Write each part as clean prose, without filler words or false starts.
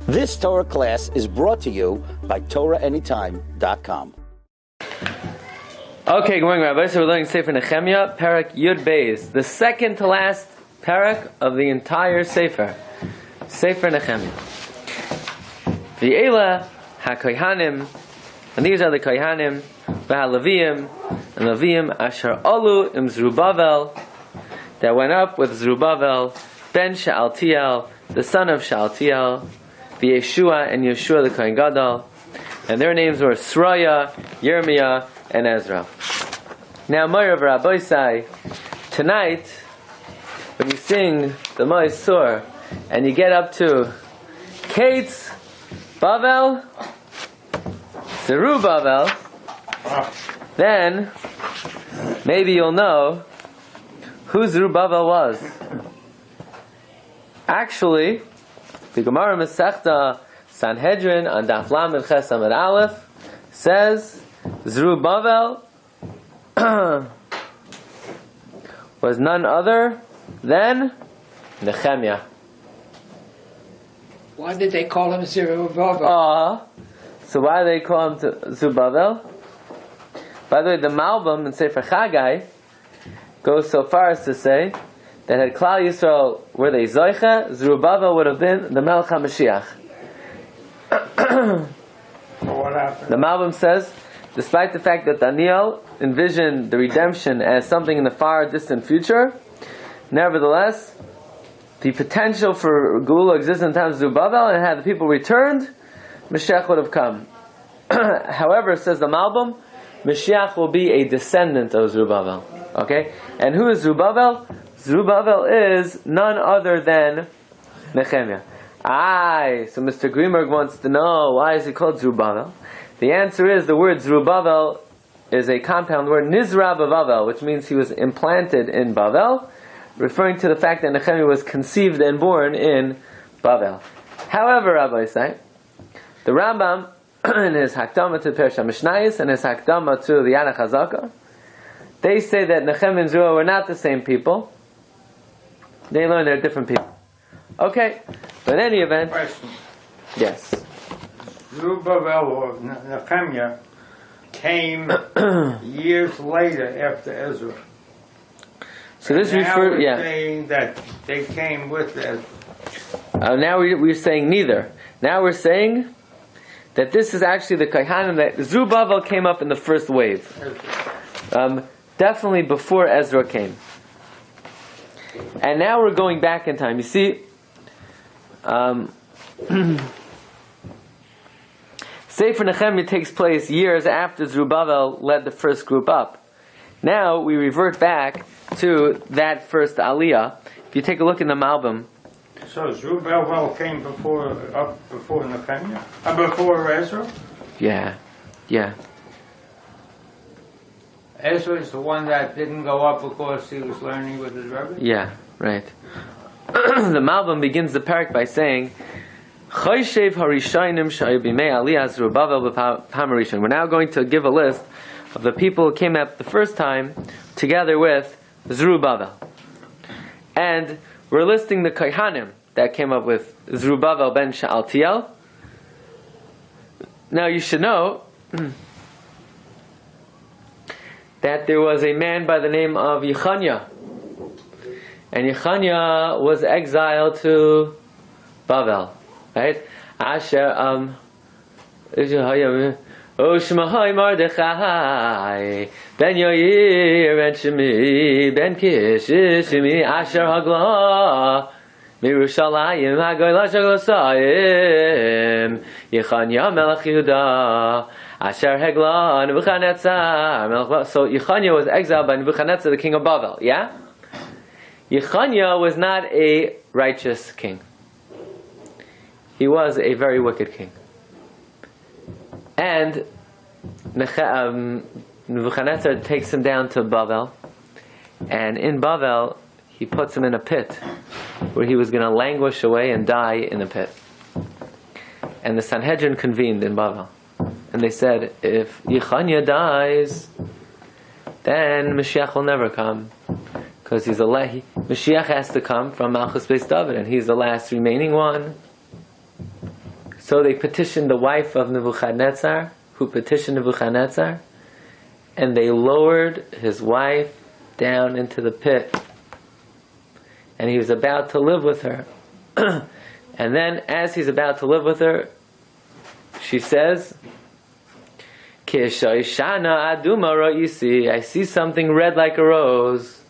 This Torah class is brought to you by TorahAnytime.com. Okay, good morning, Rabbi. So we're learning Sefer Nechemia, Parak Yud Beis, the second to last parak of the entire Sefer, Sefer Nechemia. V'ela ha-kohanim, and these are the kohanim, v'ha-leviim, and leviim asher alu im Zerubbabel, that went up with Zerubbabel, ben Shealtiel, the son of Shealtiel, v'Yeshua and Yeshua the Kohen Gadol, and their names were Sraya, Yirmiyah, and Ezra. Now, Moirav Rabbi say, tonight, when you sing the Ma'asor, and you get up to Kates, Bavel, Zerubbabel, then maybe you'll know who Zerubbabel was. Actually, the Gemara Masechta Sanhedrin on Daf Lamed Ches Amud Aleph says Zerubbabel was none other than Nechemia. Why did they call him Zerubbabel? So why do they call him Zerubbabel? By the way, the Malbim in Sefer Chagai goes so far as to say that had Klal Yisrael were they Zoicha, Zerubbabel would have been the Melech HaMashiach. So what happened? The Malbim says, despite the fact that Daniel envisioned the redemption as something in the far distant future, nevertheless, the potential for Geula existed in the time of Zerubbabel, and had the people returned, Mashiach would have come. However, says the Malbim, Mashiach will be a descendant of Zerubbabel. Okay? And who is Zerubbabel? Zerubbabel is none other than Nechemia. So Mr. Greenberg wants to know, why is he called Zerubbabel? The answer is, the word Zerubbabel is a compound word, Nizra Bavel, which means he was implanted in Bavel, referring to the fact that Nechemia was conceived and born in Bavel. However, Rabbi say, the Rambam, in his Hakdama to Parsha Mishnayos and his Hakdama to the Yana Chazaka, they say that Nechemia and Zerubbabel were not the same people. They learned they're different people. Okay, but in any event, Question. yes. Zerubbabel or Nechemia came years later after Ezra. So this now refers, we're yeah. saying that they came with Ezra. Now we're saying neither. Now we're saying that this is actually the Kohanim, that Zerubbabel came up in the first wave. Definitely before Ezra came. And now we're going back in time. You see, Sefer Nechemia takes place years after Zerubbabel led the first group up. Now we revert back to that first Aliyah. If you take a look in the Malbim. So Zerubbabel came before Nechemia? Before Ezra? Yeah. Ezra is the one that didn't go up because he was learning with his Rabbi? Yeah, right. The Malbim begins the parak by saying, Choyshev harishayim shayu b'mei aliyah Zerubbabel b'pam harishon. We're now going to give a list of the people who came up the first time together with Zerubbabel. And we're listing the Kohanim that came up with Zerubbabel ben Shealtiel. Now you should know that there was a man by the name of Yechania. And Yechania was exiled to Bavel. Right? Asher Shemahai Mordechai Ben Yoir Ben Shemi Ben Kish Shemi Asher Hagla Mirushalayim Hagoy Lashagosayim Yechania Melech Yehuda Asher Hegla Nebuchadnezzar. So Yechania was exiled by Nebuchadnezzar, the king of Bavel. Yeah? Yechania was not a righteous king. He was a very wicked king. And Nebuchadnezzar takes him down to Bavel, and in Bavel he puts him in a pit where he was going to languish away and die in the pit. And the Sanhedrin convened in Bavel, and they said, if Yechania dies, then Mashiach will never come, because Mashiach has to come from Malchus Beis David, and he's the last remaining one. So they petitioned the wife of Nebuchadnezzar, who petitioned Nebuchadnezzar, and they lowered his wife down into the pit. And he was about to live with her. And then, as he's about to live with her, she says, I see something red like a rose.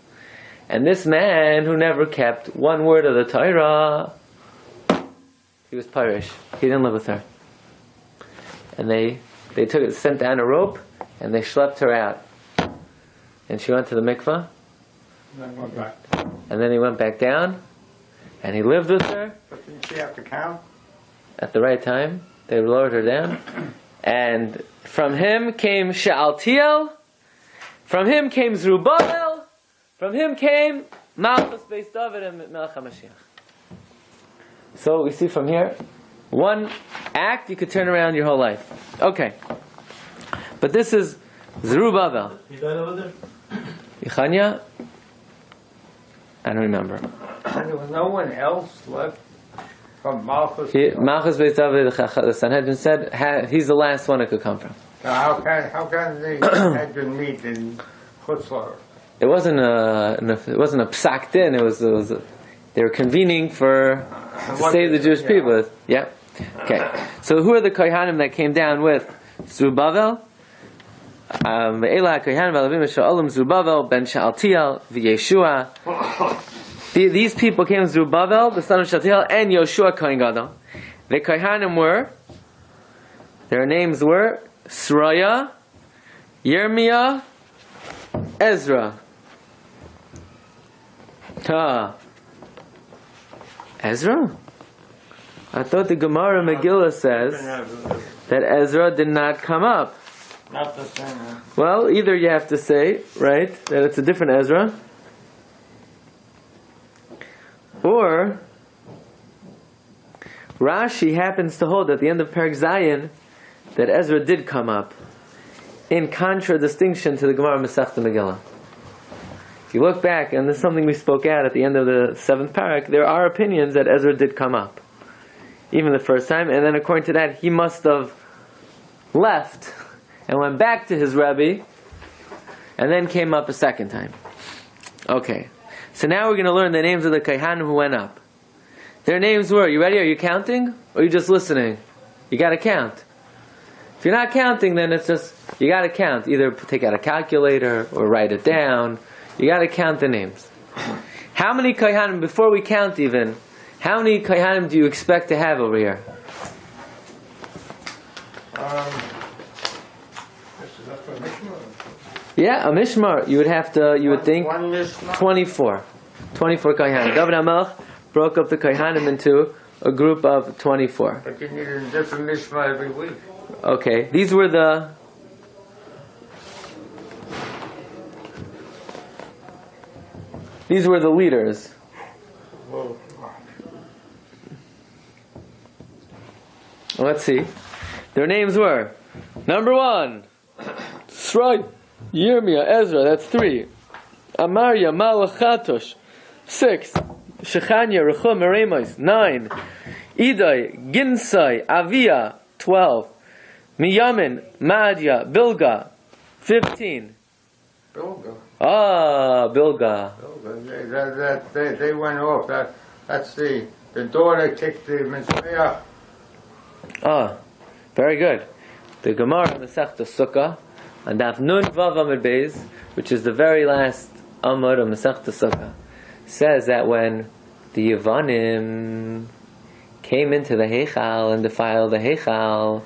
And this man who never kept one word of the Torah, he was parish. He didn't live with her. And they sent down a rope, and they schlepped her out. And she went to the mikveh. And then he went back down, and he lived with her. But didn't she have to count? At the right time, they lowered her down. And from him came Shealtiel. From him came Zerubbabel. From him came Malchus Beis David and Melech HaMashiach. So we see from here, one act you could turn around your whole life. Okay. But this is Zerubbabel. You died over there? Yechania? I don't remember. And there was no one else left from Malchus. Malchus Beis David, the Sanhedrin said, he's the last one it could come from. So how can the Sanhedrin meet in Chutzlar? It wasn't a psak din. They were convening to save the Jewish people. Yeah. Okay. So who are the kohanim that came down with Zerubbabel? Zerubbabel ben Shealtiel v'Yeshua. These people came with Zerubbabel, the son of Shealtiel, and Yoshua Kohen Gadol. The kohanim their names were Sraya, Yirmiyah, Ezra. Ezra? I thought the Gemara Megillah says that Ezra did not come up. Not the same. Well, either you have to say, right, that it's a different Ezra, or Rashi happens to hold at the end of Perek Zayin that Ezra did come up, in contradistinction to the Gemara Masechta Megillah. If you look back, and this is something we spoke out at the end of the 7th parak, there are opinions that Ezra did come up, even the first time, and then according to that, he must have left and went back to his Rabbi, and then came up a second time. Okay, so now we're going to learn the names of the Kohanim who went up. Their names were, you ready? Are you counting? Or are you just listening? You got to count. If you're not counting, then it's just, you got to count. Either take out a calculator or write it down. You got to count the names. How many Kohanim, before we count even, how many Kohanim do you expect to have over here? Yeah, a mishmar. You would think one mishmar? 24. 24 Kohanim. David HaMelech broke up the Kohanim into a group of 24. But you need a different mishmar every week. Okay, these were the leaders. Whoa. Let's see. Their names were, number 1, Sroi, Yirmiyah, Ezra, that's 3. Amaria, Malachatosh, 6. Shechania, Rechum, Eremos, 9. Idai, Ginsai, Avia, 12. Miyamin, Madya, Bilga, 15. Bilga. Bilga. They went off. That's the daughter kicked the Mizbeach. Very good. The Gemara Masechta Sukkah, and Daf Nun Vav Amud Beis, which is the very last Amud of Masechta Sukkah, says that when the Yevanim came into the Heichal and defiled the Heichal,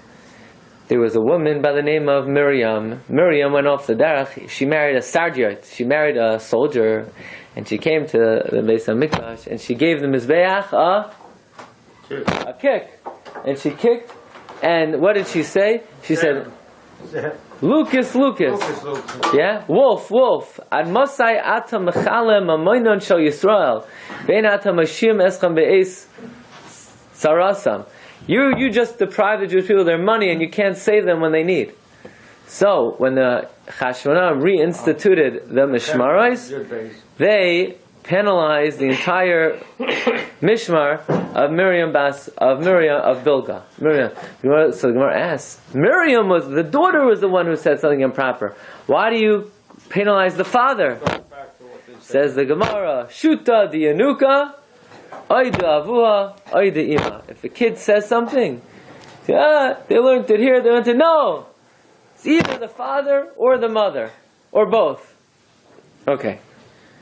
there was a woman by the name of Miriam. Miriam went off the derech. She married a sardiot. She married a soldier, and she came to the Beis HaMikdash, and she gave the Mizbeach a kick. And she kicked, and what did she say? She said, Lucas. Yeah? Wolf. Ad Mosai ata mechalem amoinon shel Yisrael. Vein ata mashim eschem be'es sarasam. You just deprive the Jewish people of their money, and you can't save them when they need. So, when the Chashmonah reinstituted the Mishmaros, they penalize the entire mishmar of Bilga. So the Gemara asks, the daughter was the one who said something improper. Why do you penalize the father? Says the Gemara, Shuta diyanuka, oida avuha, oida ima. If a kid says something, they learned it here, they learned it. No! It's either the father or the mother, or both. Okay.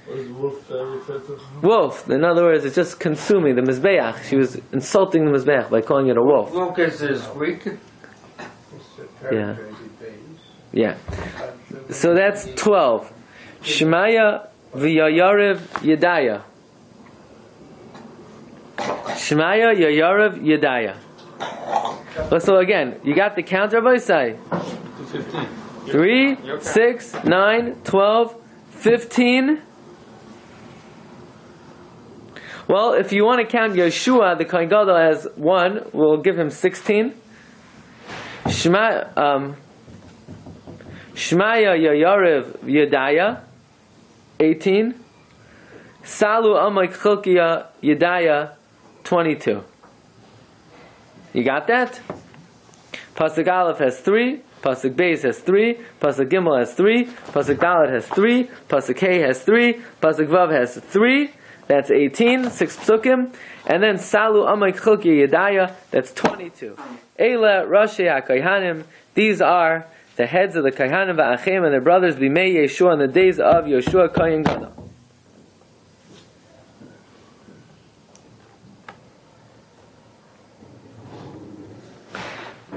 What is wolf that referred to? Wolf, in other words, it's just consuming the Mizbeach. She was insulting the Mizbeach by calling it a wolf. Lucas is weak. Yeah. Yeah. So that's 12. Shemaya v'Yayarev Yedaya. Shemaya Yayarev Yedaya. So again, you got the count, Rabbi Say. 15. 3, 6, 9, 12, 15. Well, if you want to count Yeshua, the Kohen Gadol, as 1, we'll give him 16. Shemaya Yayarev Yedaya, 18. Salu Amak Chilkiya Yedaya, 22. You got that? Pasuk Aleph has 3. Pasuk Beis has 3. Pasuk Gimel has 3. Pasuk Dalet has 3. Pasuk Hey has 3. Pasuk Vav has 3. That's 18. 6 psukim. And then Salu Amak Chilkiya Yedaya, that's 22. Eila Rashi HaKohanim. These are the heads of the Kohanim v'Achim and their brothers B'mei Yeshua in the days of Yeshua Kohen Gadol.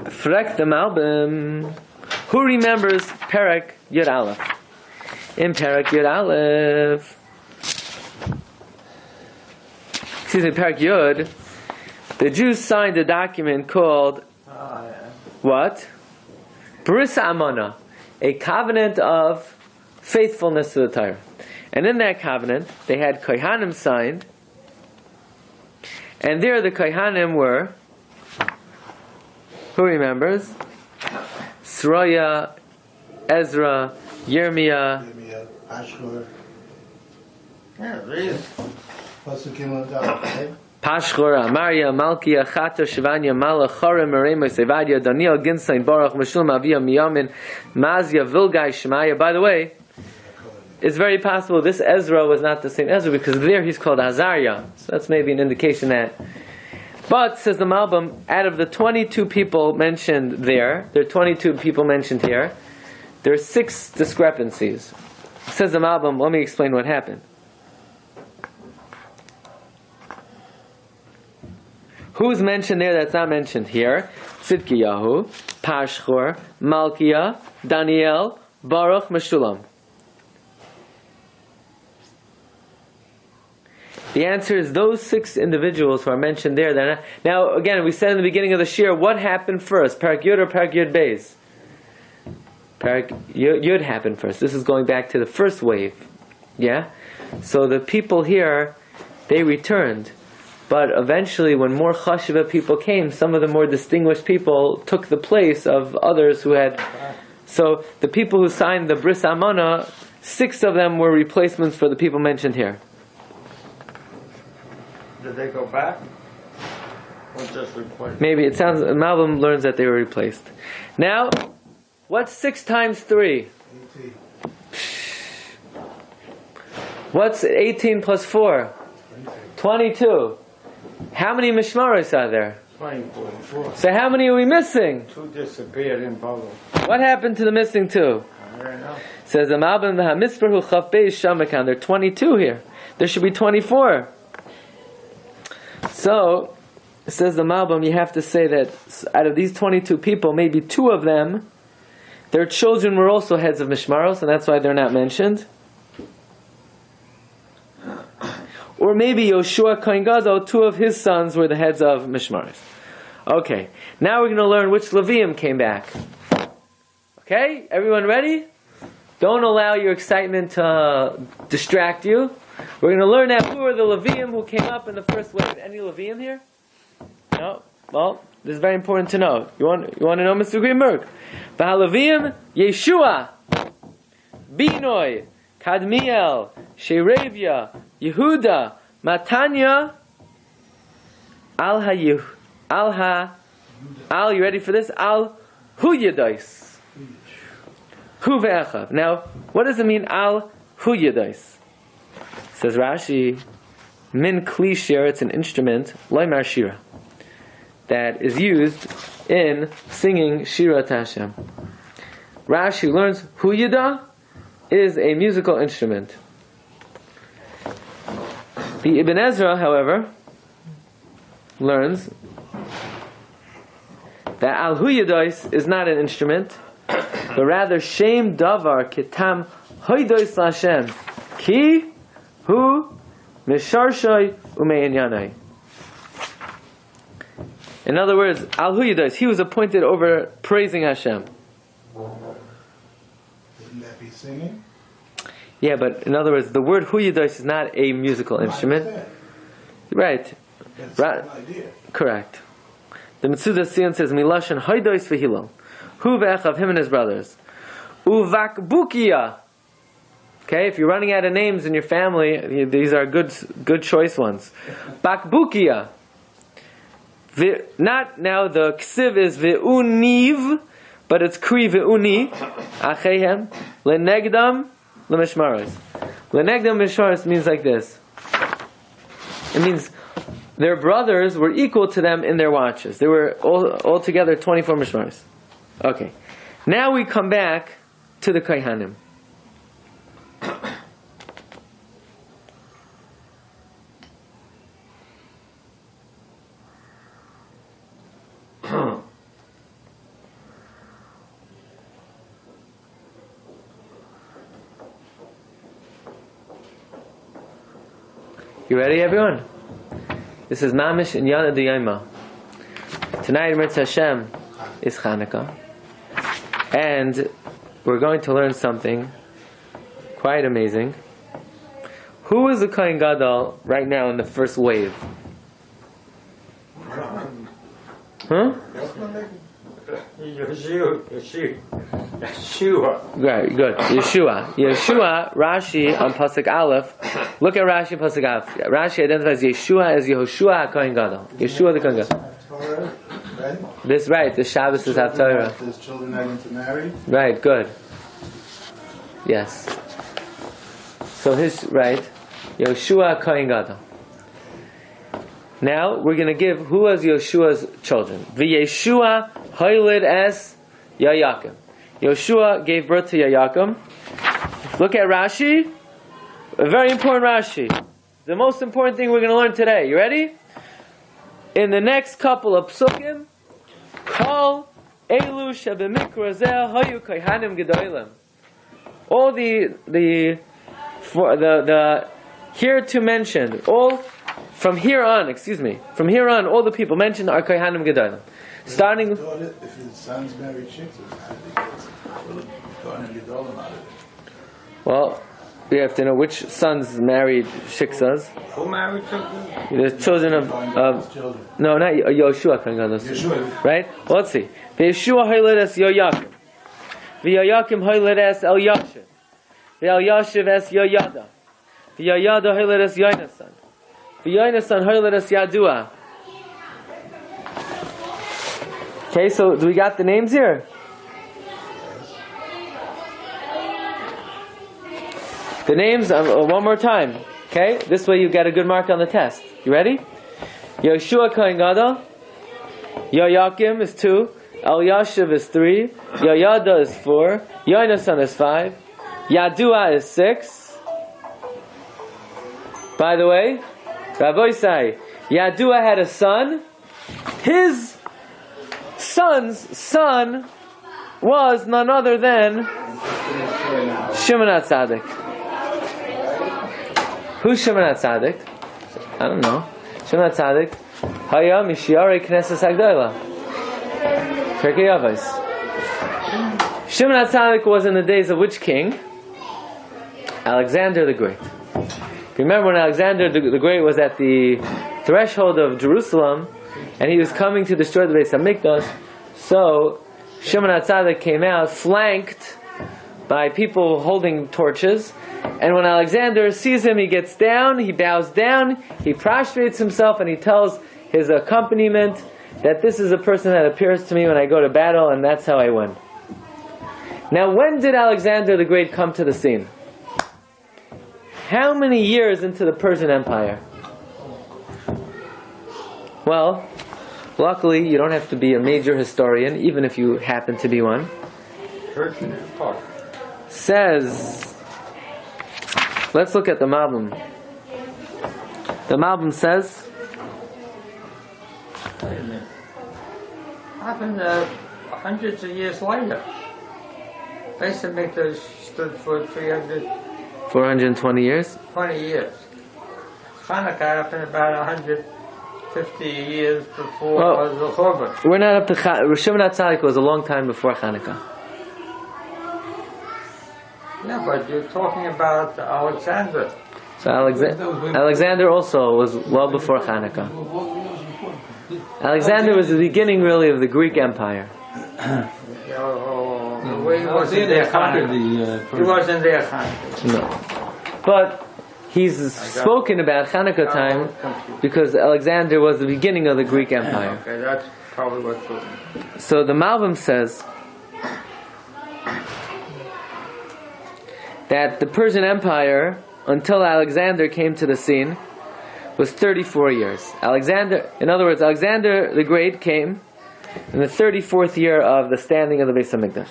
Frek the Malbim. Who remembers Perek Yud Aleph? In Perek Yud Aleph, Perek Yud, the Jews signed a document called what? Bris Amana, a covenant of faithfulness to the Torah. And in that covenant, they had Kohanim signed, and there the Kohanim were, who remembers? Sroya, Ezra, Yirmiyah, Pashur. Yeah, really. Pashur, Amaria, Malkia, Chata, Shivanya, Malach, Chorem, Merema, Sevadia, Daniel, Ginstein, Baruch, Meshulam, Aviyah, Miyamin, Mazia, Vilgai, Shemaya. By the way, it's very possible this Ezra was not the same Ezra, because there he's called Azariah. So that's maybe an indication that. But, says the Malbim, out of the 22 people mentioned there are 22 people mentioned here, there are 6 discrepancies. Says the Malbim, let me explain what happened. Who's mentioned there that's not mentioned here? Tzidkiyahu, Pashur, Malkiah, Daniel, Baruch, Meshulam. The answer is those 6 individuals who are mentioned there. Now, again, we said in the beginning of the Shiur, what happened first? Perek Yud or Perek Yud Beis? Perek Yud happened first. This is going back to the first wave. Yeah? So the people here, they returned. But eventually, when more Chashiva people came, some of the more distinguished people took the place of others who had. So the people who signed the Bris Amana, 6 of them were replacements for the people mentioned here. Did they go back? Or just replaced? Maybe it sounds. Malbim learns that they were replaced. Now, what's 6 times 3? 18. What's 18 plus 4? 22. How many mishmaros are there? 24. So how many are we missing? 2 disappeared in Bubble. What happened to the missing 2? I don't know. Says the Malbim, v'hamisperhu chaf beis shamakan. There are 22 here. There should be 24. So, says the Malbim, you have to say that out of these 22 people, maybe 2 of them, their children were also heads of mishmaros, and that's why they're not mentioned. Or maybe Yoshua Kohen Gadol, 2 of his sons were the heads of mishmaros. Okay, now we're going to learn which Levium came back. Okay, everyone ready? Don't allow your excitement to distract you. We're going to learn now who are the Levium who came up in the first wave. Any Levium here? No? Well, this is very important to know. You want to know, Mr. Greenberg? Levium, Yeshua, Binoy, Kadmiel, Sheravia, Yehuda Matanya Al you ready for this? Al Hu Yadais. Hu Ve'echav. Now, what does it mean, Al Hu Yadais? Says Rashi, Min Kli Shir, it's an instrument, Loimar Shira, that is used in singing Shira to Hashem. Rashi learns Hu Yada is a musical instrument. The Ibn Ezra, however, learns that Al Hu Yadais is not an instrument, but rather Shem Davar Kitam Hoidois Lashem Ki Hu Misharshay Umeinyanai. In other words, Al Hu Yadais, he was appointed over praising Hashem. Wouldn't that be singing? Yeah, but in other words, the word Hu Yadais is not a musical instrument. Right. That's the idea. Correct. The Mitzuda Sion says, Milashan Hoidois Vehilel. Hu Ve'echav, him and his brothers. Uvakbukia. Okay, if you're running out of names in your family, these are good choice ones. Bakbukia. Not now, the ksiv is ve'univ, but it's kri ve'uni. Achehem. Lenegdam lemishmaros. Lenegdam mishmaros means like this. It means their brothers were equal to them in their watches. They were all together 24 mishmaros. Okay. Now we come back to the Kohanim. You ready, everyone? This is Mamish and Yana D'Yayma. Tonight, Mirz Hashem, is Chanukah. And we're going to learn something quite amazing. Who is the Kohen Gadol right now in the first wave? Huh? Yeshua. Right, good. Yeshua, Rashi on Pasuk Aleph. Look at Rashi on Pasuk Aleph. Rashi identifies Yeshua as Yehoshua Kohen Gadol. Yeshua the Kohen Gadol. Torah, right? This right, the Shabbos is HaTzadik. His children are going to marry. Right, good. Yes. So his, right, Yehoshua Kohen Gadol. Now, we're going to give, who was Yeshua's children? V'Yeshua Hoylid es Yayakim. Yeshua gave birth to Yayakim. Look at Rashi. A very important Rashi. The most important thing we're going to learn today. You ready? In the next couple of psukim, Kol Elu Shebemikra Zeh Hayu Kohanim Gedolim. All the here to mention, all from here on, all the people mentioned are Kohanim Gedolim. Starting. If his sons married chicks, how did he get Kohanim Gedolim out of it? Well, we have to know which sons married shiksas. Who married Chumash? The children of no, not Yoshua Kohen Gadol. Right? Well, let's see. Yeshua Hoylid es Yoyakim. V'Yoyakim Hoylid es El Yashiv. V'El Yashiv es Yoyada. V'Yoyada Hoylid es Yonasan. V'Yonasan Hoylid es Yadua. Okay, so do we got the names here? The names, one more time. Okay, this way you get a good mark on the test. You ready? Yeshua Kohen Gadol. Yoyakim is 2. El Yashiv is 3. Yoyada is 4. Yonasan is 5. Yadua is 6. By the way, Rabbi say, Yadua had a son. His son's son was none other than Shimon HaTzadik. Who's Shimon HaTzadik? I don't know. Shimon HaTzadik. Haya Mishiarei Knesset Hagdola. Pirkei Avos. Shimon HaTzadik was in the days of which king? Alexander the Great. Remember when Alexander the Great was at the threshold of Jerusalem and he was coming to destroy the Beis HaMikdash, so Shimon HaTzadik came out flanked by people holding torches. And when Alexander sees him, he gets down, he bows down, he prostrates himself, and he tells his accompaniment that this is a person that appears to me when I go to battle, and that's how I win. Now, when did Alexander the Great come to the scene? How many years into the Persian Empire? Well, luckily, you don't have to be a major historian, even if you happen to be one. Persian Empire. Says, let's look at the Malbim. The Malbim says, Wait a minute. Happened hundreds of years later. Beis HaMikdash stood for 420 years. 20 years. Hanukkah happened about 150 years before the Churban. We're not up to Shimon HaTzadik was a long time before Hanukkah. Yeah, but you're talking about Alexander. So Alexander also was well before Hanukkah. Alexander was the beginning, really, of the Greek Empire. He wasn't there Hanukkah. He wasn't there Hanukkah. No. But he's spoken about Hanukkah time because Alexander was the beginning of the Greek Empire. Okay, that's probably what's going on. So the Malbim says that the Persian Empire, until Alexander came to the scene, was 34 years. In other words, Alexander the Great came in the 34th year of the standing of the Beis HaMikdash.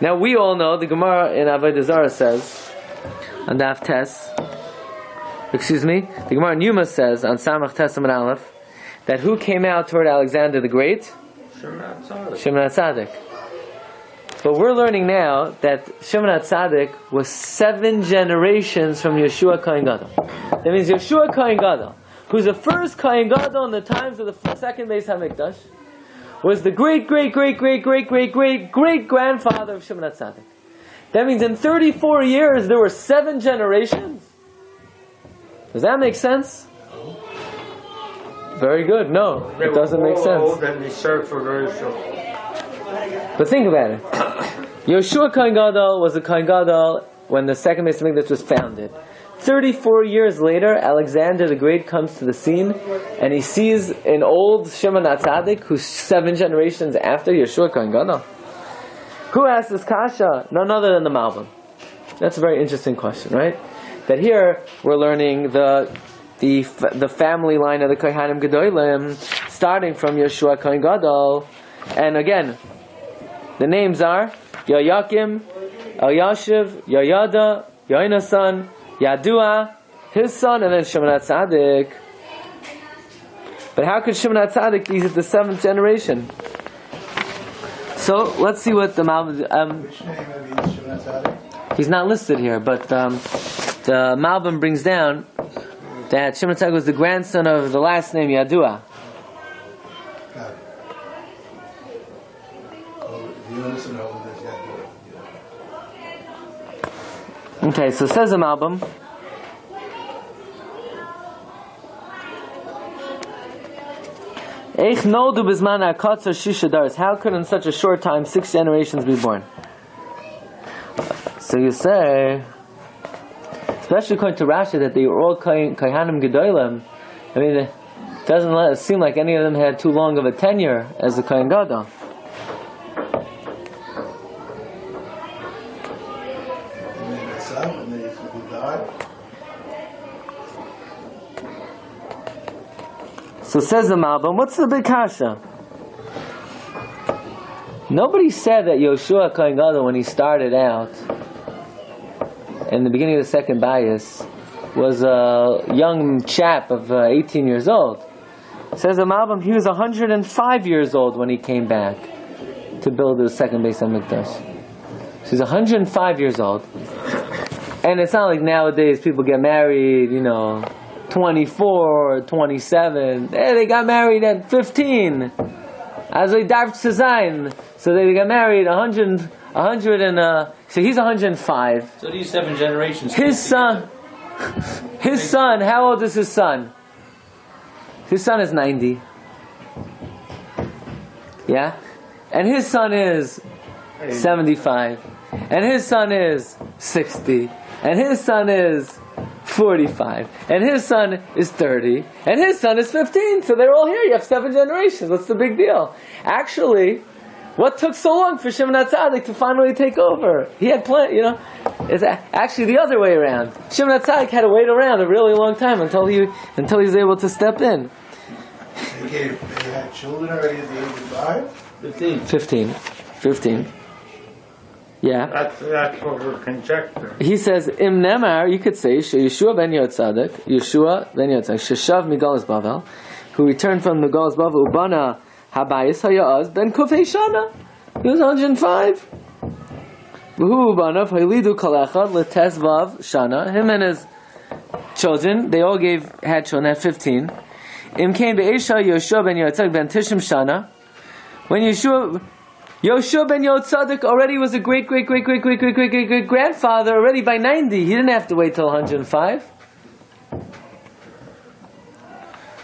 Now we all know, the Gemara in Avodah Zarah says, on Daf Tes, the Gemara in Yuma says, on Samach Tes Amud Aleph, that who came out toward Alexander the Great? Shimon HaTzadik. But we're learning now that Shimon HaTzadik was 7 generations from Yeshua Kohen Gadol. That means Yeshua Kohen Gadol, who's the first Kohen Gadol in the times of the second Beis HaMikdash, was the great grandfather of Shimon HaTzadik. That means in 34 years there were 7 generations. Does that make sense? Very good. No, it doesn't make sense. And they served for very short. But think about it. Yeshua Kohen Gadol was a Kohen Gadol when the second Beis HaMikdash was founded. 34 years later, Alexander the Great comes to the scene, and he sees an old Shimon HaTzadik who's 7 generations after Yeshua Kohen Gadol. Who asked this kasha? None other than the Malbim. That's a very interesting question, right? That here we're learning the family line of the Kohanim Gedolim, starting from Yeshua Kohen Gadol, and again, the names are Yoyakim, Eliashiv, Yoyada, Yoinasan, Yadua, his son, and then Shimon HaTzadik. But how could Shimon HaTzadik be the 7th generation? So let's see what the Malbim. Which name of Shimon HaTzadik? He's not listed here, but the Malbim brings down that Shimon HaTzadik was the grandson of the last name Yadua. Got it. Oh, you listen over this, Okay, so says the Malbim. How could in such a short time 6 generations be born? So you say, especially according to Rashi, that they were all Kohanim Gedolim. I mean, it doesn't seem like any of them had too long of a tenure as a Kohen Gadol. So says the Malbim, what's the big kasha? Nobody said that Yeshua Kohen Gadol, when he started out, in the beginning of the second bias, was a young chap of 18 years old. Says the Malbim, he was 105 years old when he came back to build the second Beis HaMikdash. So he's 105 years old. And it's not like nowadays people get married, 24, 27. They got married at 15. As they darf to sein. So they got married 100 and so he's 105. So these 7 generations. His son, how old is his son? His son is 90. Yeah? And his son is 75. and his son is 60, and his son is 45, and his son is 30, and his son is 15. So they're all here. You have 7 generations. What's the big deal? Actually, what took so long for Shimon HaTzadik to finally take over? He had it's actually the other way around. Shimon HaTzadik had to wait around a really long time until he was able to step in. They had children already at the age of 5? 15. Yeah. That's what we're conjecturing. He says, Im Nemar, you could say, Yeshua ben HaTzadik, Sheshav Migalas Bavel, who returned from the Migalas Bavel, Ubana Habayis Hayaz ben Kufei Shana. He was 105. V'hu Ubana Haylidu Kalechad Letesvav Shana. Him and his children, they all had children at 15. Im came Be'esha Yeshua ben HaTzadik ben Tishim Shana. When Yeshua ben HaTzadik already was a great grandfather already by 90. He didn't have to wait till 105.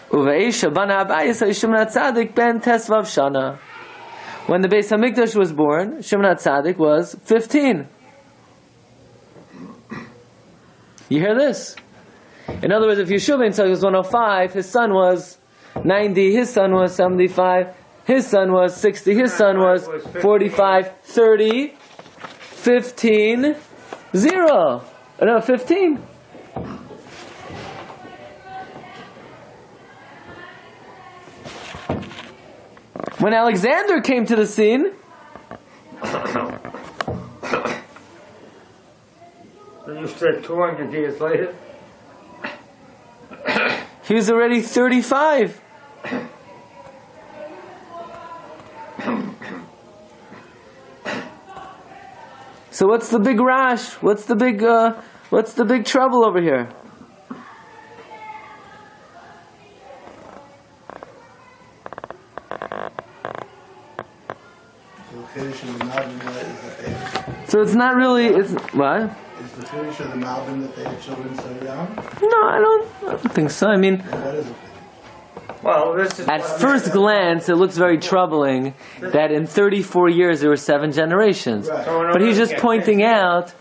Uveisha bana Abayis Shimon HaTzadik ben Tesvav Shana. When the Beis Hamikdash was born, Shimon HaTzadik was 15. You hear this? In other words, if Yeshua ben HaTzadik was 105, his son was 90, his son was 75, his son was 60, his son was 45, 30, 15, 0. No, 15. When Alexander came to the scene, You said 200 years later? he was already 35. So what's the big rash? What's the big trouble over here? So it's not really. It's what? Is the finish of the Malvin that they had children so young? No, I don't think so. I mean, What is it? Well, this is at first glance, it looks very troubling that in 34 years there were 7 generations. Right. But he's just pointing out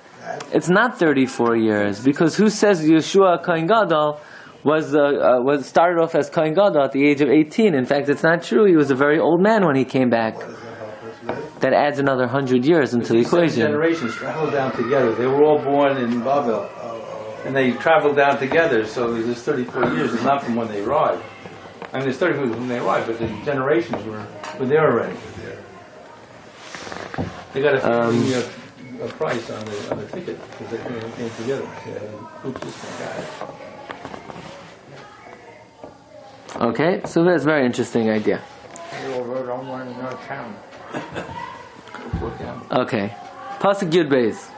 it's not 34 years, because who says Yeshua Kohen Gadol was started off as Kohen Gadol at the age of 18? In fact, it's not true. He was a very old man when he came back. What does that help us with? That adds another 100 years into the These 7 equation. generations traveled down together. They were all born in Babel, and they traveled down together. So there's 34 years. It's not from when they arrived. I mean, there's 34 years when they arrived, but the generations were there already. They got a price on the ticket because they came together. Groups just like that. Okay, so that's a very interesting idea. You all wrote on one in our town. Okay. Pasuk Yud Beis.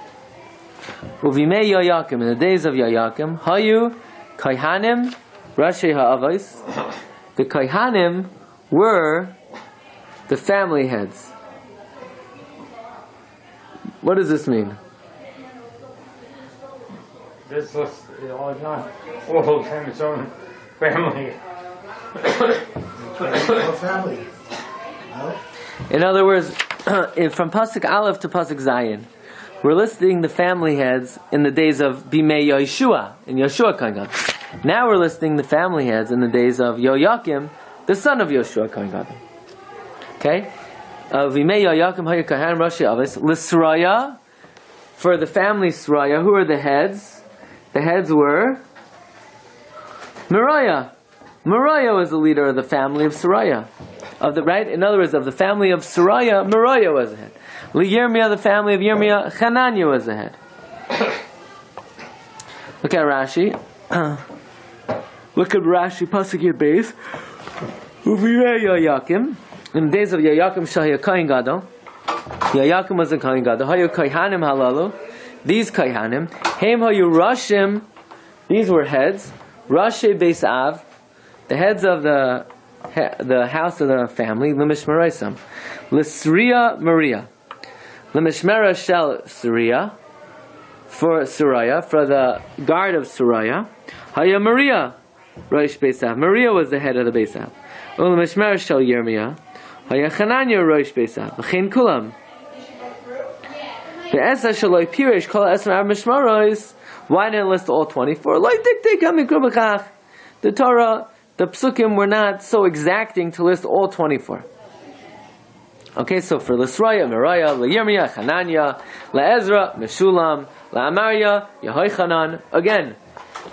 Uvimei Yoyakim, in the days of Yoyakim, Hayu Kaihanim Rashi Ha'avos. The Kaihanim were the family heads. What does this mean? This was all not all had its own family. What family? No? In other words, from Pasuk Aleph to Pasuk Zayin, we're listing the family heads in the days of Bimei Yeshua, in Yeshua Kohen Gadol. Now we're listing the family heads in the days of Yoyakim, the son of Yeshua Kohen Gadol. Okay? Vimei Yoyakim Hayu Kahan Rashi Avis L'Sraya, for the family Sraya, who are the heads? The heads were Moriah. Moriah was the leader of the family of Sraya. In other words, of the family of Sraya, Moriah was the head. Yirmiyah, the family of Yirmiyah, Hananiah was the head. Look at Rashi. Look at Rashi, Pasuk Yud Beis. Uvimei Yoyakim. In the days of Yoyakim Shahya Kohen Gadol, Yoyakim was a Kohen Gadol. Hayu Kaihanim Halalu. These Kaihanim. Hem Hayu Rashim. These were heads. Rashi Beis Av. The heads of the house of the family. L'mishmeraisam. L'Sriya Maria. L'mishmera Shel Sriya. For Suraya. For the guard of Suraya. Haya Maria. Rosh Beis Av. Maria was the head of the Beis Av. L'mishmera Shel Yirmiyah. Haya Chananya Rosh Beis Av. V'chein Kulam. Why didn't it list all 24? The Torah, the Psukim were not so exacting to list all 24. Okay, so for L'Sraya, Meraya, L'Yirmiyah, Hananya, L'Ezra, Meshulam, L'Amarya, Yehochanan. Again,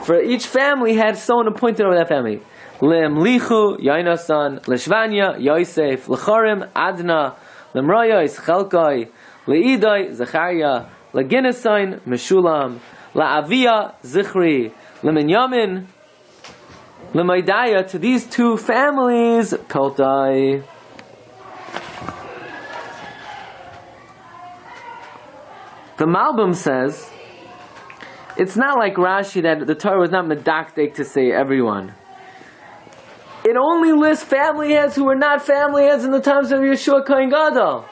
for each family had someone appointed over that family. L'Emlichu, Yainasan, L'Shvanya, Yosef, L'Chorim, Adna, L'Mraya, Chelkai, L'Idai, Zechariah, L'Ginnesain, Meshulam, L'Aviyah, Zichri, L'Minyamin, L'Maidaya. To these two families, Peltai. The Malbim says, it's not like Rashi that the Torah was not medactic to say everyone. It only lists family heads who were not family heads in the times of Yeshua Kohen Gadol.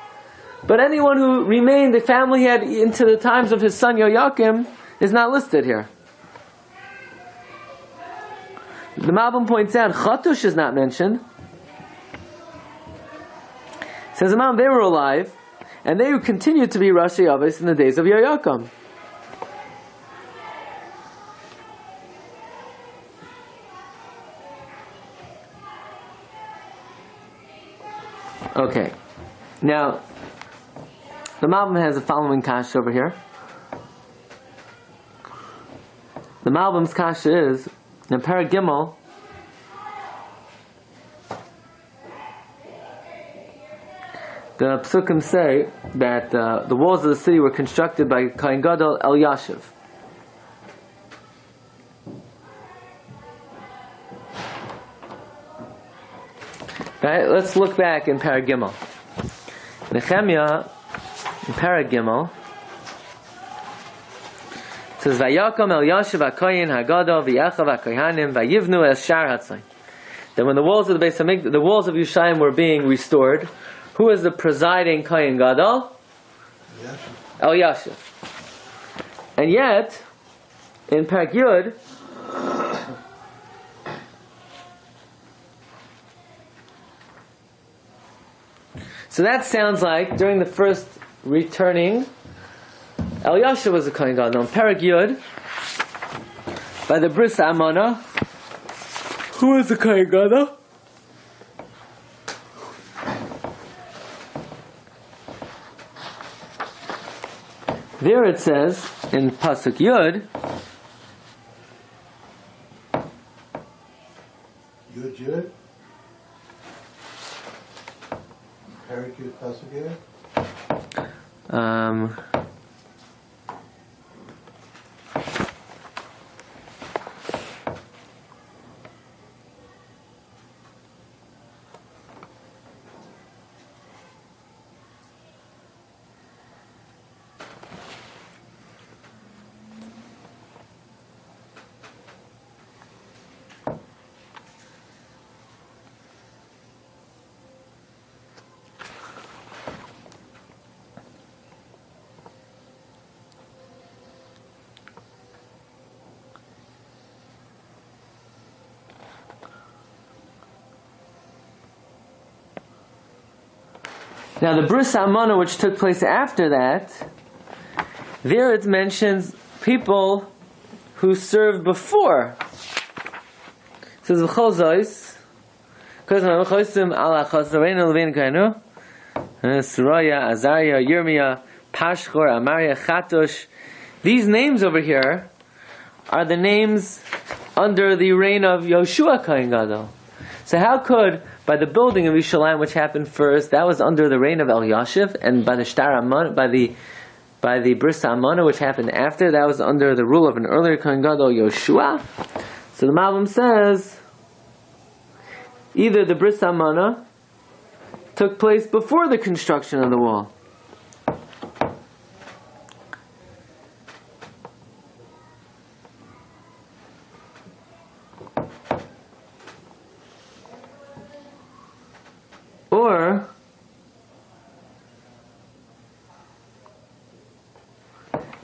But anyone who remained a family head into the times of his son Yoakim is not listed here. The Malbim points out, Chatush is not mentioned. It says, Imam, they were alive, and they would continue to be Rashi Avis in the days of Yoakim. Okay. Now, the Malbim has the following kasha over here. The Malbim's kasha is, in Parag Gimel, the Psukim say that the walls of the city were constructed by Kohen Gadol El Yashiv. Right, let's look back in Parag Gimel. Nechemia, in Parag Gimel, it says, Vayakom El Yashiv HaKoyin HaGadol V'yachav HaKohanim Vayivnu Es Shar HaTzadik. That when the walls of the Beis Hamikdash, the walls of Yerushalayim were being restored, who was the presiding Kohen Gadol? El Yashiv. And yet, in Parag Yud, so that sounds like during the first returning, El Yashiv was the Kohen Gadol. In Parag Yud, by the Bris Amana, who was the Kohen Gadol? There it says, in Pasuk Yud, Yud? Parag Yud, Pasuk Yud? Now the Bris Amana, which took place after that, there it mentions people who served before. It says V'chol Zois, Kozma V'chosim Ala Chosarenu Levin Kainu, Suraya, Azariah, Yirmiyah, Pashchor, Amariah, Chatush. These names over here are the names under the reign of Yoshua Kohen Gadol. So how could, by the building of Yerushalayim, which happened first, that was under the reign of El Yashiv, and by the Shtar Amon, by the Bris Amana, which happened after, that was under the rule of an earlier Kohen Gadol, Yoshua. So the Malbim says, either the Bris Amana took place before the construction of the wall, or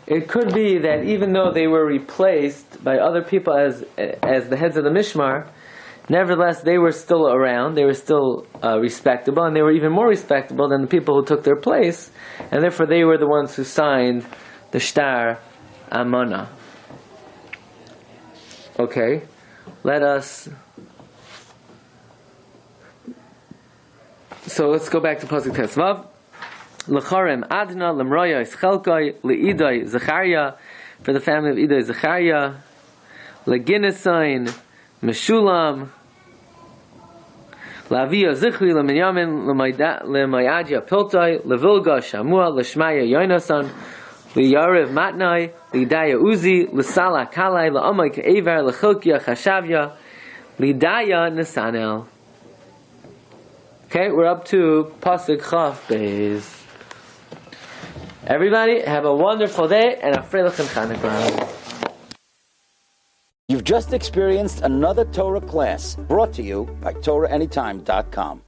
it could be that even though they were replaced by other people as the heads of the Mishmar, Nevertheless, they were still around, they were still respectable, and they were even more respectable than the people who took their place, and therefore they were the ones who signed the Shtar Amana. Okay, let us... So let's go back to Pasuk Tesvav. L'charem Adna, L'mroya Ischelkai, L'idai Zechariah, for the family of Idai Zechariah, L'ginesain, Meshulam, L'avia Zichri, L'minyamin, L'mayadja Piltai, L'vilga Shamua, L'shmaya Yonasan, L'yarev Matnai, L'idaya Uzi, L'sala Kalai, L'amay Ke'ever, L'chilkia Chashavya, L'idaya Nesanel. Okay, we're up to Pasuk Chaf Beis. Everybody, have a wonderful day and a Freilich and Chanukah. You've just experienced another Torah class brought to you by TorahAnytime.com.